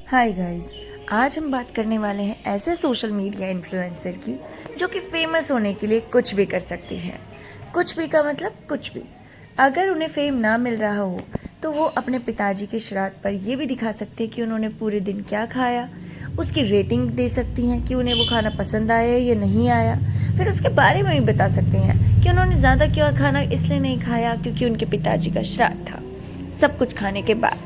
Hi guys. आज हम बात करने वाले हैं ऐसे सोशल मीडिया इन्फ्लुएंसर की जो कि फेमस होने के लिए कुछ भी कर सकती हैं। कुछ भी का मतलब कुछ भी। अगर उन्हें फेम ना मिल रहा हो तो वो अपने पिताजी के श्राद्ध पर ये भी दिखा सकते हैं कि उन्होंने पूरे दिन क्या खाया, उसकी रेटिंग दे सकती हैं कि उन्हें वो खाना पसंद आया या नहीं आया। फिर उसके बारे में भी बता सकते हैं कि उन्होंने ज़्यादा क्यों खाना इसलिए नहीं खाया क्योंकि उनके पिताजी का श्राद्ध था। सब कुछ खाने के बाद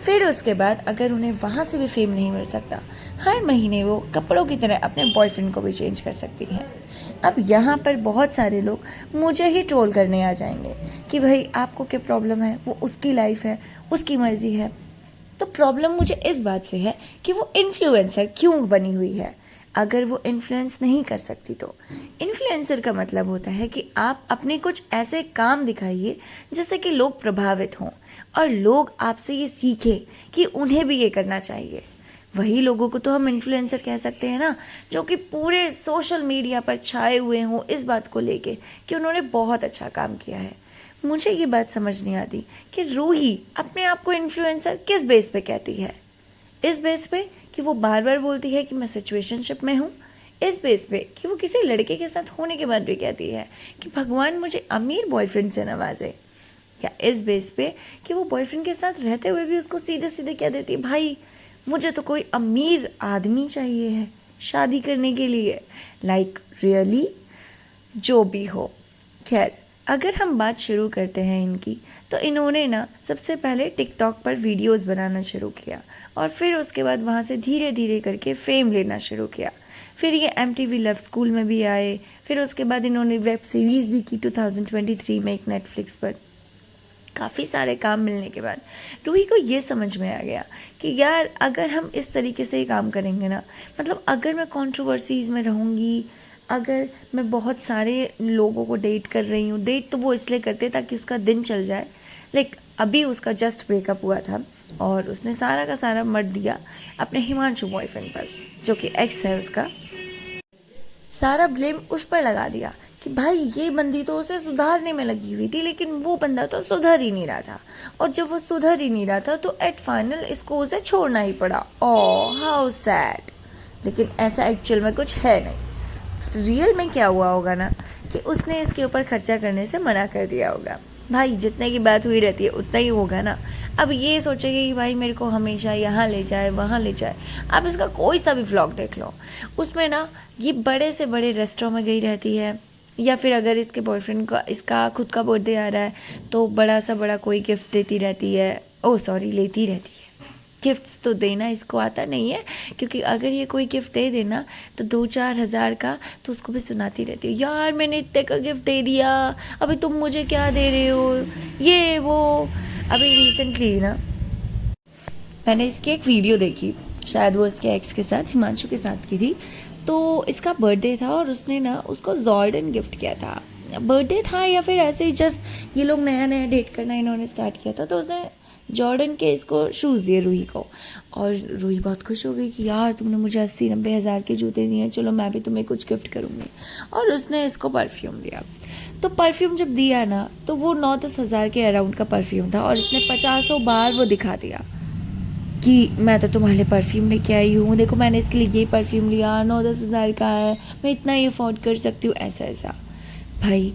फिर उसके बाद अगर उन्हें वहाँ से भी फेम नहीं मिल सकता, हर महीने वो कपड़ों की तरह अपने बॉयफ्रेंड को भी चेंज कर सकती हैं। अब यहाँ पर बहुत सारे लोग मुझे ही ट्रोल करने आ जाएंगे कि भाई आपको क्या प्रॉब्लम है, वो उसकी लाइफ है, उसकी मर्जी है। तो प्रॉब्लम मुझे इस बात से है कि वो इन्फ्लुएंसर क्यों बनी हुई है। अगर वो इन्फ्लुएंस नहीं कर सकती तो इन्फ्लुएंसर का मतलब होता है कि आप अपने कुछ ऐसे काम दिखाइए जिससे कि लोग प्रभावित हों और लोग आपसे ये सीखें कि उन्हें भी ये करना चाहिए। वही लोगों को तो हम इन्फ्लुएंसर कह सकते हैं ना, जो कि पूरे सोशल मीडिया पर छाए हुए हों इस बात को लेके कि उन्होंने बहुत अच्छा काम किया है। मुझे ये बात समझ नहीं आती कि रूही अपने आप को इन्फ्लुएंसर किस बेस पे कहती है। इस बेस पे कि वो बार बार बोलती है कि मैं सिचुएशनशिप में हूँ। इस बेस पे कि वो किसी लड़के के साथ होने के बाद भी कहती है कि भगवान मुझे अमीर बॉयफ्रेंड से नवाजे। या इस बेस पे कि वो बॉयफ्रेंड के साथ रहते हुए भी उसको सीधे सीधे कह देती है भाई मुझे तो कोई अमीर आदमी चाहिए है शादी करने के लिए। लाइक रियली, जो भी हो। खैर, अगर हम बात शुरू करते हैं इनकी, तो इन्होंने ना सबसे पहले टिकटॉक पर वीडियोस बनाना शुरू किया और फिर उसके बाद वहाँ से धीरे धीरे करके फेम लेना शुरू किया। फिर ये MTV लव स्कूल में भी आए। फिर उसके बाद इन्होंने वेब सीरीज़ भी की 2023 में एक नेटफ्लिक्स पर। काफ़ी सारे काम मिलने के बाद रूही को ये समझ में आ गया कि यार अगर हम इस तरीके से ही काम करेंगे ना, मतलब अगर मैं कंट्रोवर्सीज़ में रहूँगी, अगर मैं बहुत सारे लोगों को डेट कर रही हूँ, डेट तो वो इसलिए करते ताकि उसका दिन चल जाए। लाइक अभी उसका जस्ट ब्रेकअप हुआ था और उसने सारा का सारा मत दिया अपने हिमांशु बॉयफ्रेंड पर, जो कि एक्स है उसका। सारा ब्लेम उस पर लगा दिया कि भाई ये बंदी तो उसे सुधारने में लगी हुई थी लेकिन वो बंदा तो सुधर ही नहीं रहा था, और जब वो सुधर ही नहीं रहा था तो एट फाइनल इसको उसे छोड़ना ही पड़ा। Oh how sad. लेकिन ऐसा एक्चुअल में कुछ है नहीं। रियल में क्या हुआ होगा ना कि उसने इसके ऊपर खर्चा करने से मना कर दिया होगा। भाई जितने की बात हुई रहती है उतना ही होगा ना। अब ये सोचेंगे कि भाई मेरे को हमेशा यहाँ ले जाए वहाँ ले जाए। आप इसका कोई सा भी व्लॉग देख लो, उसमें ना ये बड़े से बड़े रेस्टोरेंट में गई रहती है, या फिर अगर इसके बॉयफ्रेंड का इसका खुद का बर्थडे आ रहा है तो बड़ा सा बड़ा कोई गिफ्ट देती रहती है। ओह सॉरी, लेती रहती है। गिफ्ट्स तो देना इसको आता नहीं है, क्योंकि अगर ये कोई गिफ्ट दे देना तो 2-4 हज़ार का, तो उसको भी सुनाती रहती है यार मैंने इतने का गिफ्ट दे दिया, अभी तुम मुझे क्या दे रहे हो, ये वो। अभी रिसेंटली ना मैंने इसकी एक वीडियो देखी, शायद वो इसके एक्स के साथ हिमांशु के साथ की थी। तो इसका बर्थडे था और उसने ना उसको जॉर्डन गिफ्ट किया था। बर्थडे था या फिर ऐसे ही जस्ट ये लोग नया नया डेट करना इन्होंने स्टार्ट किया था, तो उसने जॉर्डन के इसको शूज़ दिए रूही को। और रूही बहुत खुश हो गई कि यार तुमने मुझे 80-90 हज़ार के जूते दिए, चलो मैं भी तुम्हें कुछ गिफ्ट करूँगी। और उसने इसको परफ्यूम दिया। तो परफ्यूम जब दिया ना तो वो 9-10 हज़ार के अराउंड का परफ्यूम था, और इसने 50 बार वो दिखा दिया कि मैं तो तुम्हारे लिए परफ्यूम लेके आई हूँ, देखो मैंने इसके लिए ये परफ्यूम लिया, 9-10 हज़ार का है, मैं इतना ही अफोर्ड कर सकती हूँ, ऐसा ऐसा। भाई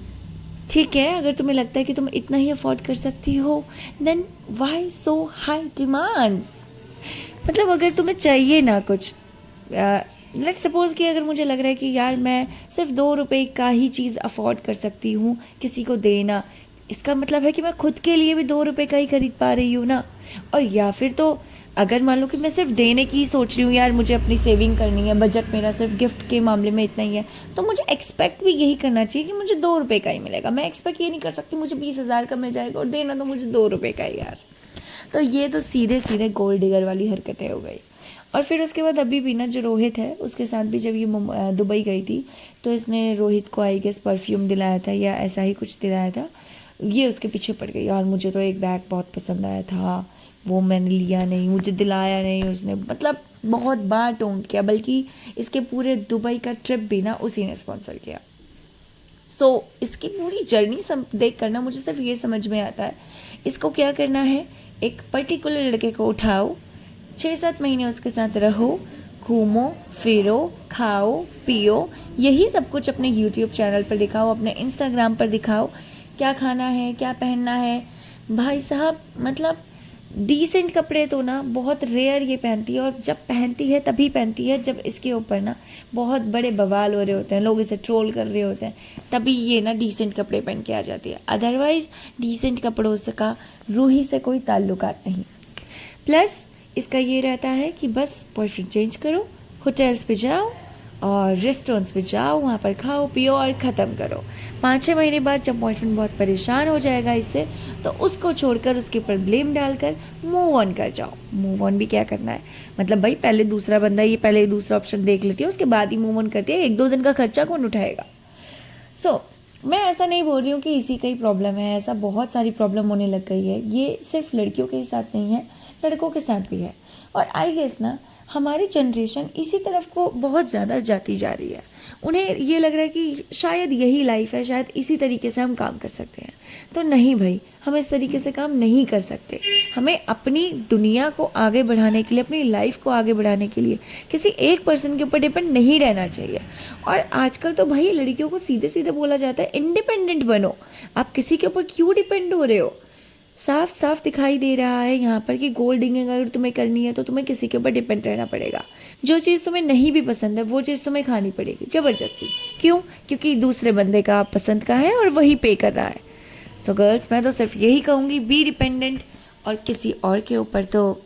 ठीक है, अगर तुम्हें लगता है कि तुम इतना ही अफोर्ड कर सकती हो, देन वाई सो हाई डिमांड्स। मतलब अगर तुम्हें चाहिए ना कुछ, लेट सपोज़ कि अगर मुझे लग रहा है कि यार मैं सिर्फ 2 रुपए का ही चीज़ अफोर्ड कर सकती हूँ किसी को देना, इसका मतलब है कि मैं खुद के लिए भी 2 रुपए का ही खरीद पा रही हूँ ना। और या फिर तो अगर मान लो कि मैं सिर्फ देने की ही सोच रही हूँ, यार मुझे अपनी सेविंग करनी है, बजट मेरा सिर्फ गिफ्ट के मामले में इतना ही है, तो मुझे एक्सपेक्ट भी यही करना चाहिए कि मुझे 2 रुपए का ही मिलेगा। मैं एक्सपेक्ट ये नहीं कर सकती मुझे 20 हज़ार का मिल जाएगा और देना तो मुझे 2 रुपए का ही यार। तो ये तो सीधे सीधे गोल्ड डिगर वाली हरकतें हो गई। और फिर उसके बाद अभी भी ना जो रोहित है उसके साथ भी जब ये दुबई गई थी तो इसने रोहित को आई गेस परफ्यूम दिलाया था या ऐसा ही कुछ दिलाया था। ये उसके पीछे पड़ गई, यार मुझे तो एक बैग बहुत पसंद आया था, वो मैंने लिया नहीं, मुझे दिलाया नहीं उसने, मतलब बहुत बार टोंट किया। बल्कि इसके पूरे दुबई का ट्रिप भी ना उसी ने स्पॉन्सर किया। इसकी पूरी जर्नी देख कर ना मुझे सिर्फ ये समझ में आता है इसको क्या करना है, एक पर्टिकुलर लड़के को उठाओ, 6-7 महीने उसके साथ रहो, घूमो फिरो, खाओ पियो, यही सब कुछ अपने यूट्यूब चैनल पर दिखाओ, अपने इंस्टाग्राम पर दिखाओ, क्या खाना है, क्या पहनना है। भाई साहब मतलब डिसेंट कपड़े तो ना बहुत रेयर ये पहनती है, और जब पहनती है तभी पहनती है जब इसके ऊपर ना बहुत बड़े बवाल हो रहे होते हैं, लोग इसे ट्रोल कर रहे होते हैं, तभी ये ना डिसेंट कपड़े पहन के आ जाती है। अदरवाइज़ डिसेंट कपड़ों से का रूही से कोई ताल्लुकात नहीं। प्लस इसका ये रहता है कि बस बॉयफ्रेंड चेंज करो, होटल्स पे जाओ और रेस्टोरेंट्स पे जाओ, वहाँ पर खाओ पियो और ख़त्म करो। 5-6 महीने बाद जब बॉयफ्रेंड बहुत परेशान हो जाएगा इससे, तो उसको छोड़कर उसके ऊपर ब्लेम डालकर मूव ऑन कर जाओ। मूव ऑन भी क्या करना है, मतलब भाई पहले दूसरा बंदा, ये पहले दूसरा ऑप्शन देख लेती है, उसके बाद ही मूव ऑन करती है। 1-2 दिन का खर्चा कौन उठाएगा। मैं ऐसा नहीं बोल रही हूँ कि इसी का ही प्रॉब्लम है, ऐसा बहुत सारी प्रॉब्लम होने लग गई है। ये सिर्फ लड़कियों के साथ नहीं है, लड़कों के साथ भी है। और आई गेस ना हमारी जनरेशन इसी तरफ को बहुत ज़्यादा जाती जा रही है। उन्हें ये लग रहा है कि शायद यही लाइफ है, शायद इसी तरीके से हम काम कर सकते हैं। तो नहीं भाई, हम इस तरीके से काम नहीं कर सकते। हमें अपनी दुनिया को आगे बढ़ाने के लिए, अपनी लाइफ को आगे बढ़ाने के लिए किसी एक पर्सन के ऊपर डिपेंड नहीं रहना चाहिए। और आजकल तो भाई लड़कियों को सीधे सीधे बोला जाता है इंडिपेंडेंट बनो। आप किसी के ऊपर क्यों डिपेंड हो रहे हो। साफ साफ दिखाई दे रहा है यहाँ पर कि गोल्ड डिगिंग अगर तुम्हें करनी है तो तुम्हें किसी के ऊपर डिपेंड रहना पड़ेगा। जो चीज़ तुम्हें नहीं भी पसंद है वो चीज़ तुम्हें खानी पड़ेगी ज़बरदस्ती। क्यों? क्योंकि दूसरे बंदे का पसंद का है और वही पे कर रहा है। सो गर्ल्स, मैं तो सिर्फ यही कहूँगी, बी डिपेंडेंट। और किसी और के ऊपर तो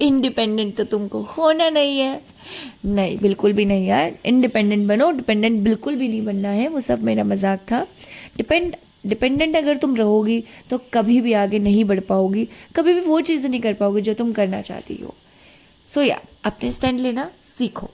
इंडिपेंडेंट तो तुमको होना नहीं है। नहीं, बिल्कुल भी नहीं यार, इंडिपेंडेंट बनो, डिपेंडेंट बिल्कुल भी नहीं बनना है। वो सब मेरा मजाक था। डिपेंडेंट अगर तुम रहोगी तो कभी भी आगे नहीं बढ़ पाओगी, कभी भी वो चीज़ें नहीं कर पाओगी जो तुम करना चाहती हो। सो या अपने स्टैंड लेना सीखो।